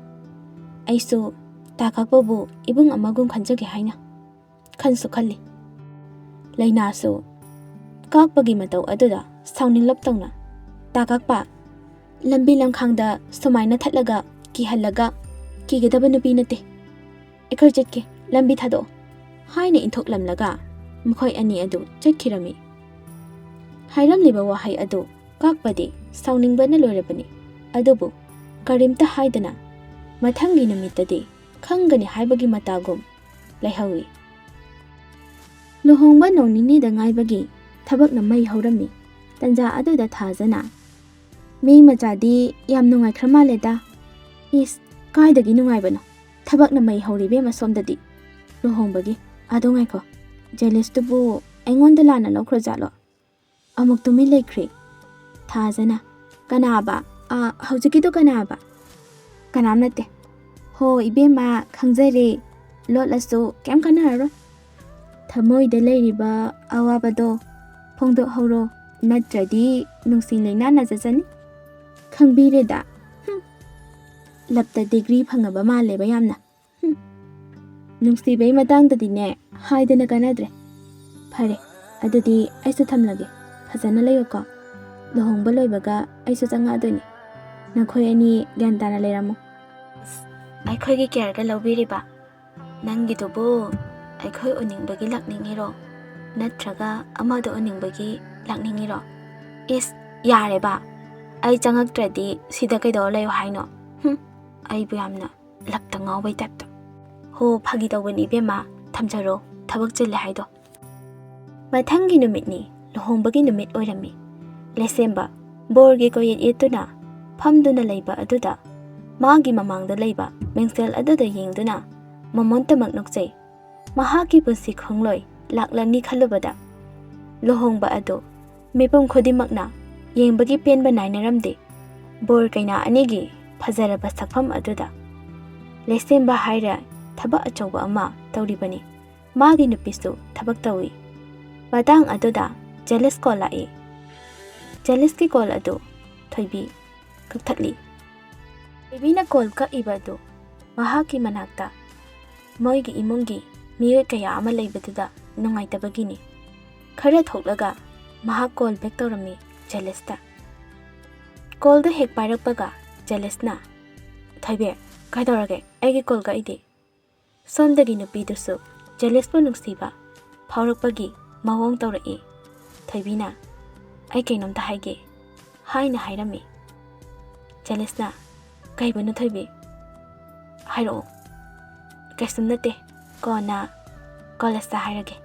ꯑꯩꯁꯨ ꯇꯥ ꯀꯥꯛꯄꯕꯨ ꯏꯕꯨꯡ ꯑꯃꯒꯨꯝ ꯈꯟꯖꯒꯦ ꯍꯥꯏꯅ ꯈꯟꯁꯨ ꯈꯜꯂꯤ ꯂꯩꯅꯥꯁꯨ ꯀꯥꯛꯄꯒꯤ ꯃꯇꯧ ꯑꯗꯨꯗ ꯁꯥꯎꯅꯤꯡꯂꯞ ꯇꯧꯅ ꯇꯥ ꯀꯥꯛꯄ ꯂꯝꯕꯤ ꯂꯝꯈꯥꯡꯗ ꯁꯨꯃꯥꯏꯅ ꯊꯠꯂꯒ ꯀꯤꯍꯜꯂꯒ ꯀꯤꯒꯗꯕ ꯅꯨꯄꯤ ꯅꯠꯇꯦ ꯑꯩꯈꯣꯏ ꯆꯠꯀꯦ ꯂꯝꯕꯤ ꯊꯥꯗꯣꯛꯑꯣ ꯍꯥꯏꯅ ꯏꯟꯊꯣꯛꯂꯝꯂꯒ ꯃꯈꯣꯏ ꯑꯅꯤ ꯑꯗꯨ ꯆꯠꯈꯤꯔꯝꯃꯤ ꯍꯥꯏꯔꯝꯂꯤꯕ ꯋꯥꯍꯩ ꯑꯗꯨ ꯀꯥꯛꯄꯗꯤ ꯁꯥꯎꯅꯤꯡꯕꯅ ꯂꯣꯏꯔꯕꯅꯤ ꯑꯗꯨꯕꯨ ꯀꯔꯤꯝꯇ ꯍꯥꯏꯗꯅ ꯃꯊꯪꯒꯤ ꯅꯨꯃꯤꯠꯇꯗꯤ ꯈꯪꯒꯅꯤ ꯍꯥꯏꯕꯒꯤ ꯃꯇꯥꯒꯨꯝ ꯂꯩꯍꯧꯏ ꯂꯨꯍꯣꯡꯕ ꯅꯣꯡ ꯅꯤꯅꯤꯗ ꯉꯥꯏꯕꯒꯤ ꯊꯕꯛꯅ ꯃꯩ ꯍꯧꯔꯝꯃꯤ ꯇꯟꯖꯥ ꯑꯗꯨꯗ ꯊꯥꯖꯅ ꯃꯤ ꯃꯆꯥꯗꯤ ꯌꯥꯝ ꯅꯨꯡꯉꯥꯏꯈ꯭ꯔ ꯃꯥꯜꯂꯦꯗ ꯀꯥꯏꯗꯒꯤ ꯅꯨꯡꯉꯥꯏꯕꯅꯣ ꯊꯕꯛꯅ ꯃꯩ ꯍꯧꯔꯤꯕꯦꯝꯃ ꯁꯣꯝꯗꯗꯤ ꯂꯨꯍꯣꯡꯕꯒꯤ ꯑꯗꯣ ꯉꯥꯏꯈꯣ ꯖꯦꯂꯤꯁꯇꯨꯕꯨ ꯑꯩꯉꯣꯟꯗ ꯂꯥꯟꯅ ꯂꯧꯈ꯭ꯔꯖꯥꯠꯂꯣ ꯑꯃꯨꯛ ꯇꯨꯃꯤꯟ ꯂꯩꯈ꯭ꯔꯦ ꯊꯥꯖꯅ ꯀꯅꯥꯕ ꯍꯧꯖꯤꯛꯀꯤꯗꯣ ꯀꯅꯥꯕ ꯀꯅꯥꯝ ꯅꯠꯇꯦ ꯍꯣ ꯏꯕꯦꯝꯃ ꯈꯪꯖꯔꯦ ꯂꯣꯠꯂꯁꯨ ꯀꯩꯝ ꯀꯥꯟꯅꯔꯔꯣꯏ ꯊꯃꯣꯏꯗ ꯂꯩꯔꯤꯕ ꯑꯋꯥꯕꯗꯣ ꯐꯣꯡꯗꯣꯛꯍꯧꯔꯣ ꯅꯠꯇ꯭ꯔꯗꯤ ꯅꯨꯡꯁꯤ ꯂꯩꯅꯥꯅ ꯆꯠꯆꯅꯤ ꯈꯪꯕꯤꯔꯦꯗ ꯂꯞꯇ ꯗꯤꯒ꯭ꯔꯤ ꯐꯪꯉꯕ ꯃꯥꯜꯂꯦꯕ ꯌꯥꯝꯅ ꯅꯨꯡꯁꯤꯕꯩ ꯃꯇꯥꯡꯗꯗꯤꯅꯦ ꯍꯥꯏꯗꯅ ꯀꯥꯟꯅꯗ꯭ꯔꯦ ꯐꯔꯦ ꯑꯗꯨꯗꯤ ꯑꯩꯁꯨ ꯊꯝꯂꯒꯦ ꯐꯖꯅ ꯂꯩꯌꯣꯀꯣ ꯂꯨꯍꯣꯡꯕ ꯂꯣꯏꯕꯒ ꯑꯩꯁꯨ ꯆꯪꯉꯛꯑꯗꯣꯏꯅꯤ ꯅꯈꯣꯏ ꯑꯅꯤ ꯒ꯭ꯌꯥꯟ ꯇꯥꯅ ꯂꯩꯔꯝꯃꯨ ꯑꯩꯈꯣꯏꯒꯤ ꯀꯦꯌꯔꯒ ꯂꯧꯕꯤꯔꯤꯕ ꯅꯪꯒꯤꯗꯨꯕꯨ ꯑꯩꯈꯣꯏ ꯎꯅꯤꯡꯕꯒꯤ ꯂꯥꯛꯅꯤꯡꯉꯤꯔꯣ ꯅꯠꯇ꯭ꯔꯒ ꯑꯃꯗ ꯎꯅꯤꯡꯕꯒꯤ ꯂꯥꯛꯅꯤꯡꯉꯤꯔꯣ ꯌꯥꯔꯦꯕ ꯑꯩ ꯆꯪꯉꯛꯇ꯭ꯔꯗꯤ ꯁꯤꯗ ꯀꯩꯗꯧꯔ ꯂꯩꯌꯣ ꯍꯥꯏꯅꯣ ꯑꯩꯕꯨ ꯌꯥꯝꯅ ꯂꯞꯇ ꯉꯥꯎꯕꯩ ꯇꯥꯏꯞꯇ ꯍꯣ ꯐꯥꯒꯤ ꯇꯧꯕꯅꯤ ꯏꯕꯦꯝꯃ ꯊꯝꯖꯔꯣ ꯊꯕꯛ ꯆꯤꯜꯂꯦ ꯍꯥꯏꯗꯣ ꯃꯊꯪꯒꯤ ꯅꯨꯃꯤꯠꯅꯤ ꯂꯨꯍꯣꯡꯕꯒꯤ ꯅꯨꯃꯤꯠ ꯑꯣꯏꯔꯝꯃꯤ ꯂꯩꯁꯦꯝꯕ ꯕꯣꯔꯒꯤ ꯀꯣꯌꯦꯠ ꯌꯦꯠꯇꯨꯅ ꯐꯝꯗꯨꯅ ꯂꯩꯕ ꯑꯗꯨꯗ ꯃꯥꯒꯤ ꯃꯃꯥꯡꯗ ꯂꯩꯕ ꯃꯤꯡꯁꯦꯜ ꯑꯗꯨꯗ ꯌꯦꯡꯗꯨꯅ ꯃꯃꯣꯟꯇꯃꯛ ꯅꯣꯛꯆꯩ ꯃꯍꯥꯛꯀꯤ ꯄꯨꯟꯁꯤ ꯈꯣꯡꯂꯣꯏ ꯂꯥꯛꯂꯅꯤ ꯈꯜꯂꯨꯕꯗ ꯂꯨꯍꯣꯡꯕ ꯑꯗꯨ ꯃꯤꯄꯨꯝ ꯈꯨꯗꯤꯡꯃꯛꯅ ꯌꯦꯡꯕꯒꯤ ꯄꯦꯟꯕ ꯅꯥꯏꯅꯔꯝꯗꯦ ꯕꯣꯔ ꯀꯩꯅꯥ ꯑꯅꯤꯒꯤ ꯐꯖꯔꯕ ꯁꯛꯐꯝ ꯑꯗꯨꯗ ꯂꯩꯁꯦꯝꯕ ꯍꯥꯏꯔ ꯊꯕꯛ ꯑꯆꯧꯕ ꯑꯃ ꯇꯧꯔꯤꯕꯅꯤ ꯃꯥꯒꯤ ꯅꯨꯄꯤꯁꯨ ꯊꯕꯛ ꯇꯧꯏ ꯃꯇꯥꯡ ꯑꯗꯨꯗ ꯖꯦꯂꯤꯁ ꯀꯣꯜ ꯂꯥꯛꯏ ꯖꯦꯂꯤꯁꯀꯤ ꯀꯣꯜ ꯑꯗꯨ ꯊꯣꯏꯕꯤ ꯀꯛꯊꯠꯂꯤ ꯊꯣꯏꯕꯤꯅ ꯀꯣꯜ ꯀꯛꯏꯕ ꯑꯗꯨ ꯃꯍꯥꯛꯀꯤ ꯃꯅꯥꯛꯇ ꯃꯣꯏꯒꯤ ꯏꯃꯨꯡꯒꯤ ꯃꯤꯑꯣꯏ ꯀꯌꯥ ꯑꯃ ꯂꯩꯕꯗꯨꯗ ꯅꯨꯡꯉꯥꯏꯇꯕꯒꯤꯅꯤ ꯈꯔ ꯊꯣꯛꯂꯒ ꯃꯍꯥꯛ ꯀꯣꯜ ꯕꯦꯛ ꯇꯧꯔꯝꯃꯤ ꯖꯦꯂꯤꯁꯇ ꯀꯣꯜꯗ ꯍꯦꯛ ꯄꯥꯏꯔꯛꯄꯒ ꯖꯦꯂꯤꯁꯅ ꯊꯣꯏꯕꯤ ꯀꯩꯗꯧꯔꯒꯦ ꯑꯩꯒꯤ ꯀꯣꯜ ꯀꯛꯏꯗꯤ ꯁꯣꯝꯗꯒꯤ ꯅꯨꯄꯤꯗꯨꯁꯨ ꯖꯦꯂꯤꯁꯄꯨ ꯅꯨꯡꯁꯤꯕ ꯐꯥꯎꯔꯛꯄꯒꯤ ꯃꯑꯣꯡ ꯇꯧꯔꯛꯏ ꯊꯣꯏꯕꯤꯅ ꯑꯩ ꯀꯩꯅꯣꯝꯇ ꯍꯥꯏꯒꯦ ꯍꯥꯏꯅ ꯍꯥꯏꯔꯝꯃꯤ ꯖꯦꯂꯤꯁꯅ ꯀꯩꯕꯅꯣ ꯊꯣꯏꯕꯤ ꯍꯥꯏꯔꯛꯑꯣ ꯀꯩꯁꯨꯝ ꯅꯠꯇꯦ ꯀꯣꯟꯅ ꯀꯣꯂꯦꯖꯇ ꯍꯥꯏꯔꯒꯦ